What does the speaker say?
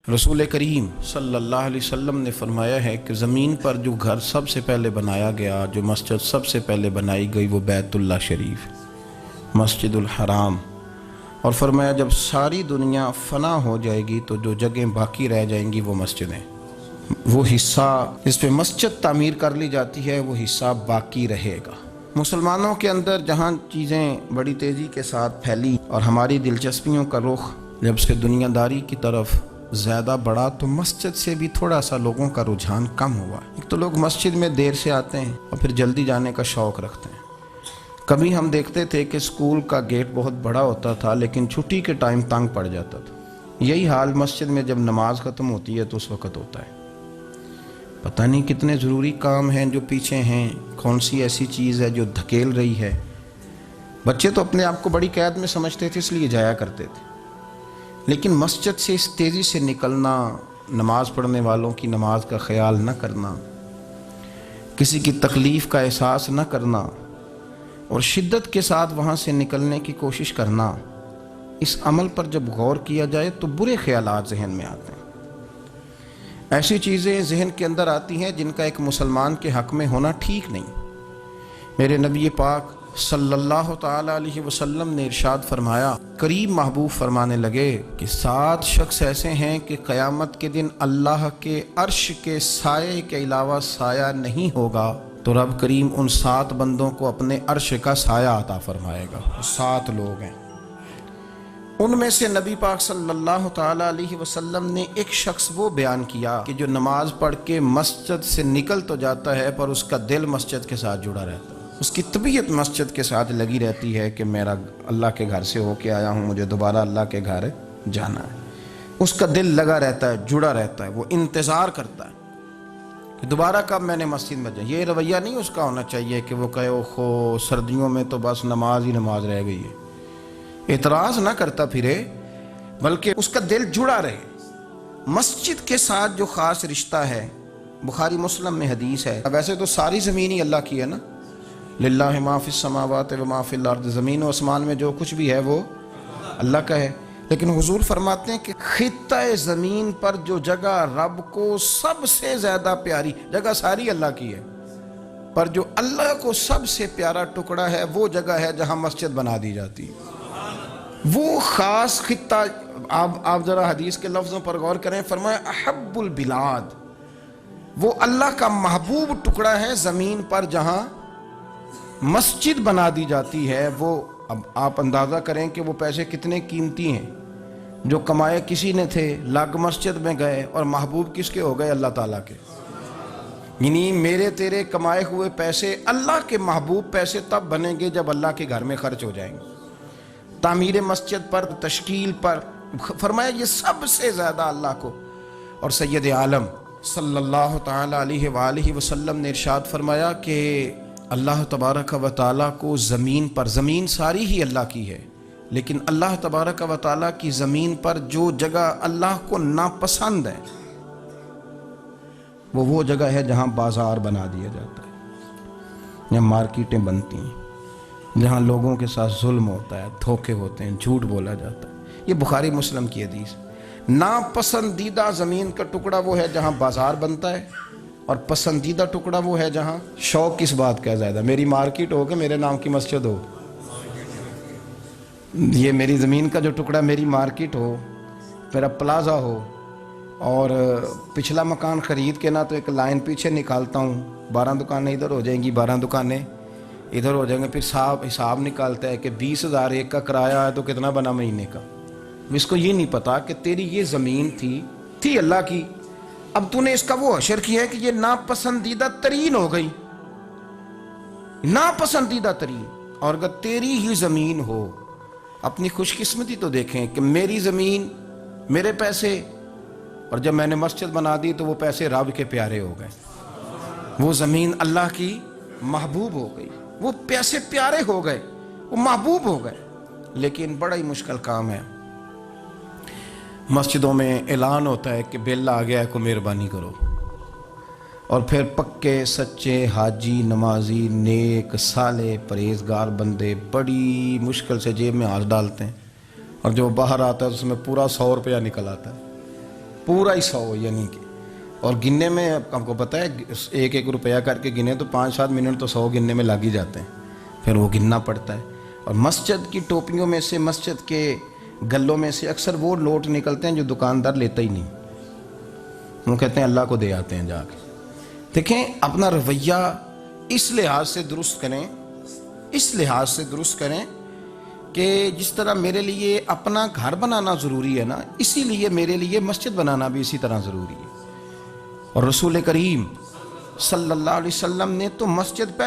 رسول کریم صلی اللہ علیہ وسلم نے فرمایا ہے کہ زمین پر جو گھر سب سے پہلے بنایا گیا، جو مسجد سب سے پہلے بنائی گئی، وہ بیت اللہ شریف، مسجد الحرام۔ اور فرمایا جب ساری دنیا فنا ہو جائے گی تو جو جگہیں باقی رہ جائیں گی وہ مسجدیں، وہ حصہ جس پہ مسجد تعمیر کر لی جاتی ہے وہ حصہ باقی رہے گا۔ مسلمانوں کے اندر جہاں چیزیں بڑی تیزی کے ساتھ پھیلی اور ہماری دلچسپیوں کا رخ جب سے دنیا داری کی طرف زیادہ بڑھا تو مسجد سے بھی تھوڑا سا لوگوں کا رجحان کم ہوا۔ ایک تو لوگ مسجد میں دیر سے آتے ہیں اور پھر جلدی جانے کا شوق رکھتے ہیں۔ کبھی ہم دیکھتے تھے کہ اسکول کا گیٹ بہت بڑا ہوتا تھا لیکن چھٹی کے ٹائم تنگ پڑ جاتا تھا۔ یہی حال مسجد میں جب نماز ختم ہوتی ہے تو اس وقت ہوتا ہے۔ پتہ نہیں کتنے ضروری کام ہیں جو پیچھے ہیں، کون سی ایسی چیز ہے جو دھکیل رہی ہے۔ بچے تو اپنے آپ کو بڑی قید میں سمجھتے تھے اس لیے جایا کرتے تھے، لیکن مسجد سے اس تیزی سے نکلنا، نماز پڑھنے والوں کی نماز کا خیال نہ کرنا، کسی کی تکلیف کا احساس نہ کرنا اور شدت کے ساتھ وہاں سے نکلنے کی کوشش کرنا، اس عمل پر جب غور کیا جائے تو برے خیالات ذہن میں آتے ہیں۔ ایسی چیزیں ذہن کے اندر آتی ہیں جن کا ایک مسلمان کے حق میں ہونا ٹھیک نہیں۔ میرے نبی پاک صلی اللہ تعالی علیہ وسلم نے ارشاد فرمایا، قریب محبوب فرمانے لگے کہ 7 شخص ایسے ہیں کہ قیامت کے دن اللہ کے عرش کے سائے کے علاوہ سایہ نہیں ہوگا تو رب کریم ان 7 بندوں کو اپنے عرش کا سایہ عطا فرمائے گا۔ 7 لوگ ہیں، ان میں سے نبی پاک صلی اللہ تعالی علیہ وسلم نے ایک شخص وہ بیان کیا کہ جو نماز پڑھ کے مسجد سے نکل تو جاتا ہے پر اس کا دل مسجد کے ساتھ جڑا رہتا ہے، اس کی طبیعت مسجد کے ساتھ لگی رہتی ہے کہ میرا اللہ کے گھر سے ہو کے آیا ہوں، مجھے دوبارہ اللہ کے گھر جانا ہے۔ اس کا دل لگا رہتا ہے، جڑا رہتا ہے، وہ انتظار کرتا ہے کہ دوبارہ کب میں نے مسجد میں جائیں۔ یہ رویہ نہیں اس کا ہونا چاہیے کہ وہ کہے اوہو سردیوں میں تو بس نماز ہی نماز رہ گئی ہے، اعتراض نہ کرتا پھرے، بلکہ اس کا دل جڑا رہے مسجد کے ساتھ۔ جو خاص رشتہ ہے، بخاری مسلم میں حدیث ہے، ویسے تو ساری زمین ہی اللہ کی ہے نا، للہ ما فی السماوات و ما فی الارض، زمین و آسمان میں جو کچھ بھی ہے وہ اللہ کا ہے، لیکن حضور فرماتے ہیں کہ خطہ زمین پر جو جگہ رب کو سب سے زیادہ پیاری، جگہ ساری اللہ کی ہے، پر جو اللہ کو سب سے پیارا ٹکڑا ہے وہ جگہ ہے جہاں مسجد بنا دی جاتی ہے۔ وہ خاص خطہ، آپ ذرا حدیث کے لفظوں پر غور کریں، فرمایا احب البلاد، وہ اللہ کا محبوب ٹکڑا ہے زمین پر جہاں مسجد بنا دی جاتی ہے۔ وہ اب آپ اندازہ کریں کہ وہ پیسے کتنے قیمتی ہیں، جو کمائے کسی نے تھے، لگ مسجد میں گئے اور محبوب کس کے ہو گئے؟ اللہ تعالیٰ کے۔ یعنی میرے تیرے کمائے ہوئے پیسے اللہ کے محبوب پیسے تب بنیں گے جب اللہ کے گھر میں خرچ ہو جائیں گے، تعمیر مسجد پر، تشکیل پر۔ فرمایا یہ سب سے زیادہ اللہ کو۔ اور سید عالم صلی اللہ تعالی علیہ وآلہ وسلم نے ارشاد فرمایا کہ اللہ تبارک و تعالیٰ کو زمین پر، زمین ساری ہی اللہ کی ہے، لیکن اللہ تبارک و تعالیٰ کی زمین پر جو جگہ اللہ کو ناپسند ہے وہ جگہ ہے جہاں بازار بنا دیا جاتا ہے، جہاں مارکیٹیں بنتی ہیں، جہاں لوگوں کے ساتھ ظلم ہوتا ہے، دھوکے ہوتے ہیں، جھوٹ بولا جاتا ہے۔ یہ بخاری مسلم کی حدیث۔ ناپسندیدہ زمین کا ٹکڑا وہ ہے جہاں بازار بنتا ہے، اور پسندیدہ ٹکڑا وہ ہے جہاں شوق کس بات کا زیادہ، میری مارکیٹ ہو کہ میرے نام کی مسجد ہو، یہ میری زمین کا جو ٹکڑا میری مارکیٹ ہو، میرا پلازا ہو، اور پچھلا مکان خرید کے نہ تو ایک لائن پیچھے نکالتا ہوں، 12 دکانیں ادھر ہو جائیں گی، 12 دکانیں ادھر ہو جائیں گے، پھر حساب نکالتا ہے کہ 20,000 ایک کا کرایہ ہے تو کتنا بنا مہینے کا۔ اس کو یہ نہیں پتا کہ تیری یہ زمین تھی اللہ کی، اب تو نے اس کا وہ حشر کیا ہے کہ یہ ناپسندیدہ ترین ہو گئی، ناپسندیدہ ترین۔ اور اگر تیری ہی زمین ہو، اپنی خوش قسمتی تو دیکھیں کہ میری زمین، میرے پیسے، اور جب میں نے مسجد بنا دی تو وہ پیسے رب کے پیارے ہو گئے، وہ زمین اللہ کی محبوب ہو گئی، وہ پیسے پیارے ہو گئے، وہ محبوب ہو گئے۔ لیکن بڑا ہی مشکل کام ہے، مسجدوں میں اعلان ہوتا ہے کہ بل آ گیا ہے، کو مہربانی کرو، اور پھر پکے سچے حاجی، نمازی، نیک صالح پرہیزگار بندے بڑی مشکل سے جیب میں ہاتھ ڈالتے ہیں، اور جو باہر آتا ہے اس میں پورا 100 روپیہ نکل آتا ہے۔ پورا ہی 100 یعنی کہ، اور گننے میں آپ کو پتہ ہے 1 روپیہ کر کے گنے تو 5-7 منٹ تو 100 گننے میں لگ ہی جاتے ہیں، پھر وہ گننا پڑتا ہے۔ اور مسجد کی ٹوپیوں میں سے، مسجد کے گلوں میں سے اکثر وہ نوٹ نکلتے ہیں جو دکاندار لیتا ہی نہیں، وہ کہتے ہیں اللہ کو دے آتے ہیں جا کے۔ دیکھیں اپنا رویہ اس لحاظ سے درست کریں، اس لحاظ سے درست کریں کہ جس طرح میرے لیے اپنا گھر بنانا ضروری ہے نا، اسی لیے میرے لیے مسجد بنانا بھی اسی طرح ضروری ہے۔ اور رسول کریم صلی اللہ علیہ وسلم نے تو مسجد پہلے